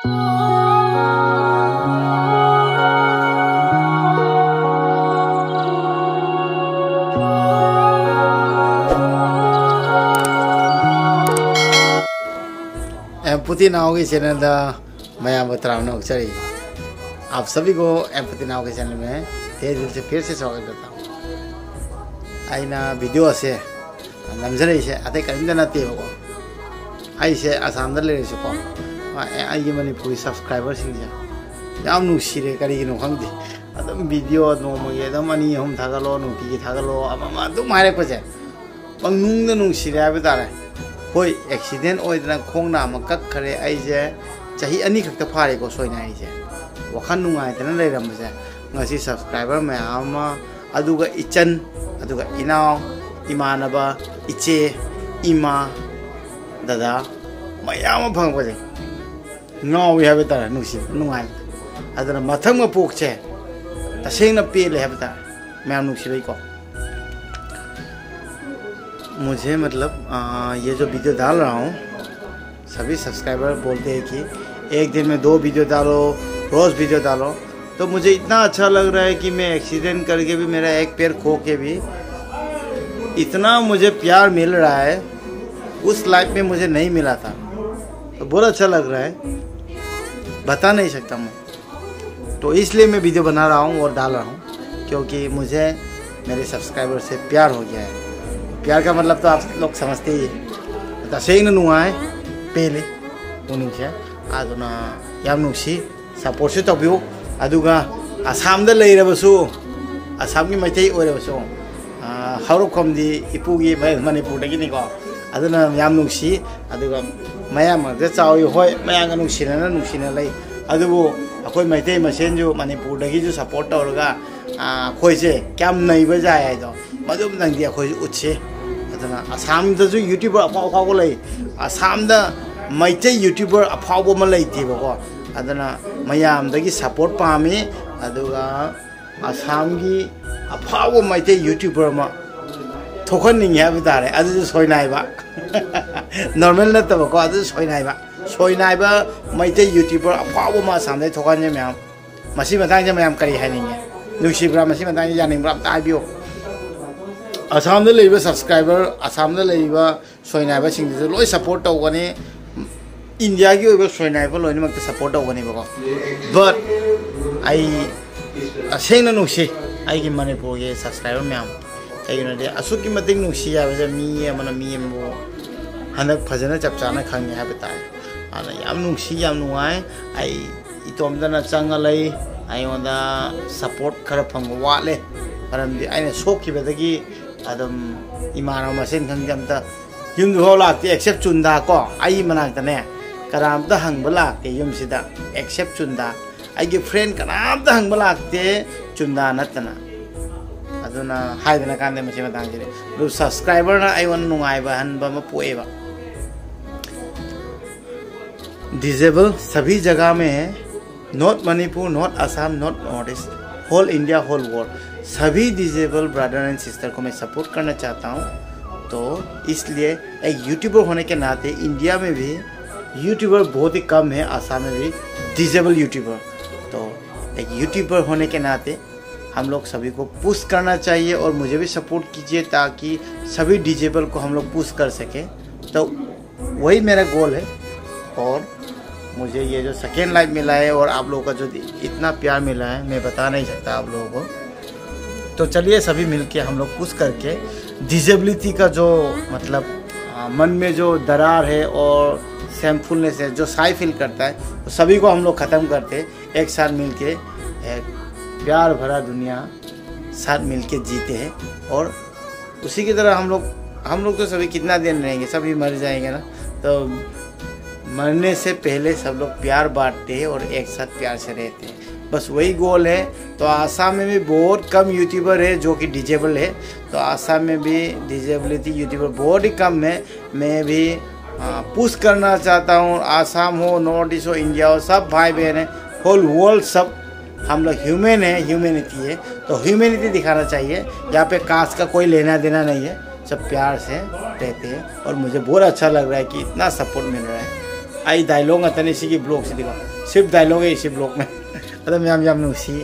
Empathy now के channel मैं बतरावना उचरी आप सभी को एम्पैथी नाउ के चैनल में तहे दिल से फिर से स्वागत करता हूँ। आइना वीडियो से नमजरे से अते करीम नते हो आई से आसाम ले को आई मणिपुरी सब्सक्राइबर सिंह याम नुसिरे करी नो खंगदे अदम वीडियो नोमगे अदम अनी हम थागलो नुटी थागलो अमा अदम मारे पजे पंगनुंग नुसिरे हाबे तारे होय एक्सीडेंट ओइदना खोंगना म कखरे आइजे चाही अनी खक्ता फारेको सोइना आइजे वखन नुंगाइतना लेरमजे ngasi subscriber मैम अदुगा इचन अदुगा इनाव इमानबा इचे इमा दादा मैम फंगबजे ngau ya बेटा नुसी नुंगाइ अदना मथंग पोकचे तसेंगना पेले है बेटा मैम नुसी लइको मुझे मतलब ये जो वीडियो डाल रहा हूँ सभी सब्सक्राइबर बोलते हैं कि एक दिन में 2 वीडियो डालो रोज़ वीडियो डालो, तो मुझे इतना अच्छा लग रहा है कि मैं एक्सीडेंट करके भी मेरा एक पैर खो के भी इतना मुझे प्यार मिल रहा है उस लाइफ में मुझे नहीं मिला था। तो बहुत अच्छा लग रहा है, बता नहीं सकता मैं। तो इसलिए मैं वीडियो बना रहा हूँ और डाल रहा हूँ क्योंकि मुझे मेरे सब्सक्राइबर से प्यार हो गया है। प्यार का मतलब तो आप लोग समझते ही हैं। तसेंगना नुंगाइ पेले उनिंगसे आदुना याम नुसी सपोर्ट से तबियो अदुगा आसामदा लेरबसु आसामगी मैथै ओइरबसु हौरखमदी इपुगी मणिपुरदगिनिको अदुना याम नुसी अदुगा मयाम ग चावि होय मयांगा नुसिना लई अदुबु अखोय मैथै मसेनजु मणिपुरदगिजु सपोर्ट तौरगा खोइसे क्याम नैबा जाय हाइदो मदुम नंगदि अखोय उछे अदना आसामदजु यूट्यूबर अफाव लई आसामदा मैथै यूट्यूबर अफाव म लैथेबको अदना मयामदगी सपोर्ट पामी अदुगा आसामगी अफाव मैथै यूट्यूबर म थोखनिंग है बतारे अदु सोइनाइबा नॉर्मल नतबको अदु सोइनाइबा मैथै यूट्यूबर अफाव म आसामदै थोखने म्याम मसी मतांग म्याम करी हाइनिंगे नुसिब्रा मसी मतांग जानिंब्रा ताबियो आसाम सब्सक्राइबर आसाम सोइनाइबा सिंह लोई सपोर्ट तौगने इंडिया की सोइनाइबा लोइनमक सपोर्ट तौगनेबको बट आई असेंगना नुसी आइगी मणिपुर के सब्सक्राइबर मैम कईनोदे असुकी मतिंग नुसी याबजे मी अमना मी अमबो हनक फजना चप चाना खंगे हाबे ताय आना याम नुसी याम नुआय आई इतोमदना चंगलै आइओंदा सपोर्ट खर फंग वाले परमदि आइना सोखिबदगी अदम इमानो मसेन खंगमता युमदो लाक्ते एक्सेप्ट चुंदा को आई मनाक्तने करामता हंगबा लाक्ते युमसिदा एक्सेप्ट चुंदा आइगे फ्रेंड करामता हंगबा लाक्ते चुंदा नतना अदुना हाइदना कांदे मसे मतांगजे रु सब्सक्राइबर ना आइवन नुंगाइबा हनबा म पोएबा डिसेबल सभी जगह में है, not Manipur not Assam not north east whole India whole world सभी डिसेबल ब्रदर एंड सिस्टर को मैं सपोर्ट करना चाहता हूँ। तो इसलिए एक यूट्यूबर होने के नाते इंडिया में भी यूट्यूबर बहुत ही कम है, आसाम में भी डिसेबल यूट्यूबर। तो एक यूट्यूबर होने के नाते हम लोग सभी को पुश करना चाहिए और मुझे भी सपोर्ट कीजिए ताकि सभी डिसेबल को हम लोग पुश कर सकें। तो वही मेरा गोल है और मुझे ये जो सेकेंड लाइफ मिला है और आप लोगों का जो इतना प्यार मिला है मैं बता नहीं सकता आप लोगों को। तो चलिए सभी मिलके हम लोग पुश करके डिसेबिलिटी का जो मतलब मन में जो दरार है और सेमफुलनेस है जो साई फील करता है तो सभी को हम लोग ख़त्म करते एक साथ मिलके एक प्यार भरा दुनिया साथ मिलके जीते हैं। और उसी की तरह हम लोग तो सभी कितना दिन रहेंगे, सभी मर जाएंगे ना, तो मरने से पहले सब लोग प्यार बांटते हैं और एक साथ प्यार से रहते हैं, बस वही गोल है। तो आसाम में भी बहुत कम यूट्यूबर है जो कि डिजेबल है, तो आसाम में भी डिजेबिलिटी यूट्यूबर बहुत ही कम है। मैं भी पुश करना चाहता हूँ, आसाम हो नॉर्थ ईस्ट हो इंडिया हो सब भाई बहन है, होल वर्ल्ड सब हम लोग ह्यूमन है, ह्यूमैनिटी है, तो ह्यूमैनिटी दिखाना चाहिए। यहाँ पे कास्ट का कोई लेना देना नहीं है, सब प्यार से रहते हैं और मुझे बहुत अच्छा लग रहा है कि इतना सपोर्ट मिल रहा है। आई डायलॉग ngатani sigi ब्लॉग से दिखो सिर्फ डायलॉग है इसी ब्लॉग में अदम याम याम नुसी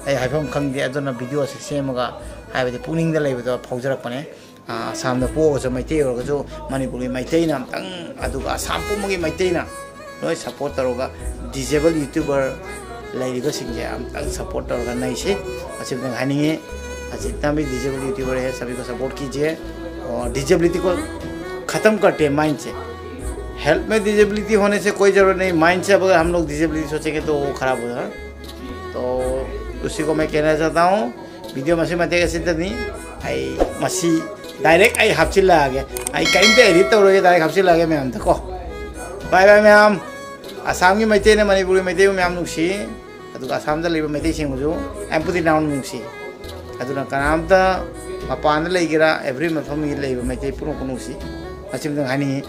आई हाइफम खंगदे अदना वीडियो से सेमगा हाइबदे पुनिंग द लेबदो फौजरक पने सामने पोगो मैते ओरगो मणिपुरी मैतेना तंग अदुगा आसाम पुमगी मैतेना लोय सपोर्ट तरोगा डिजेबल यूट्यूबर लाइरिबो सिंगे तंग सपोर्ट तरोगा नैसे असिबदंग हानिंगे जितना भी डिजेबल यूट्यूबर है सभी को सपोर्ट कीजिए और डिजेबिलिटी को ख़त्म करते हैं माइंड से। हेल्थ में डिजेबिलिटी होने से कोई ज़रूरत नहीं, माइंड से अगर हम लोग डिजेबिलिटी सोचेंगे तो वो ख़राब होगा। तो उसी को मैं कहना चाहता हूँ वीडियो मसी मत नहीं आई मसी डायरेक्ट आई हापचिल आ गया आई कहीं पे एडिट तो डायरेक्ट हापचिल आ गया मैम तक बाय बाय मैम आसाम की मैते ने मणिपुरी मैते मैम नुसी आसाम मैते सिंगजू एम्पुटी नाउन नुसी अदुना कनामता मपान लेगेरा एवरी मफम मैते पुनः नुसी असिम हानि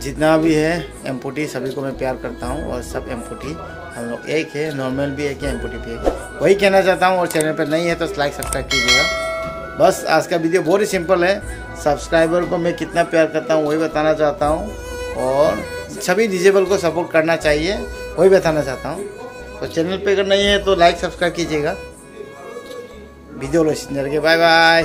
जितना भी है एम्पुटी सभी को मैं प्यार करता हूँ और सब एम्पुटी हम लोग एक है, नॉर्मल भी एक है, एम्पुटी भी एक है, वही कहना चाहता हूँ। और चैनल पर नहीं है तो लाइक सब्सक्राइब कीजिएगा। बस आज का वीडियो बहुत ही सिंपल है, सब्सक्राइबर को मैं कितना प्यार करता हूँ वही बताना चाहता हूँ और सभी डिजेबल को सपोर्ट करना चाहिए वही बताना चाहता हूँ। तो चैनल पे अगर नहीं है तो लाइक सब्सक्राइब कीजिएगा। वीडियो लो बाय बाय।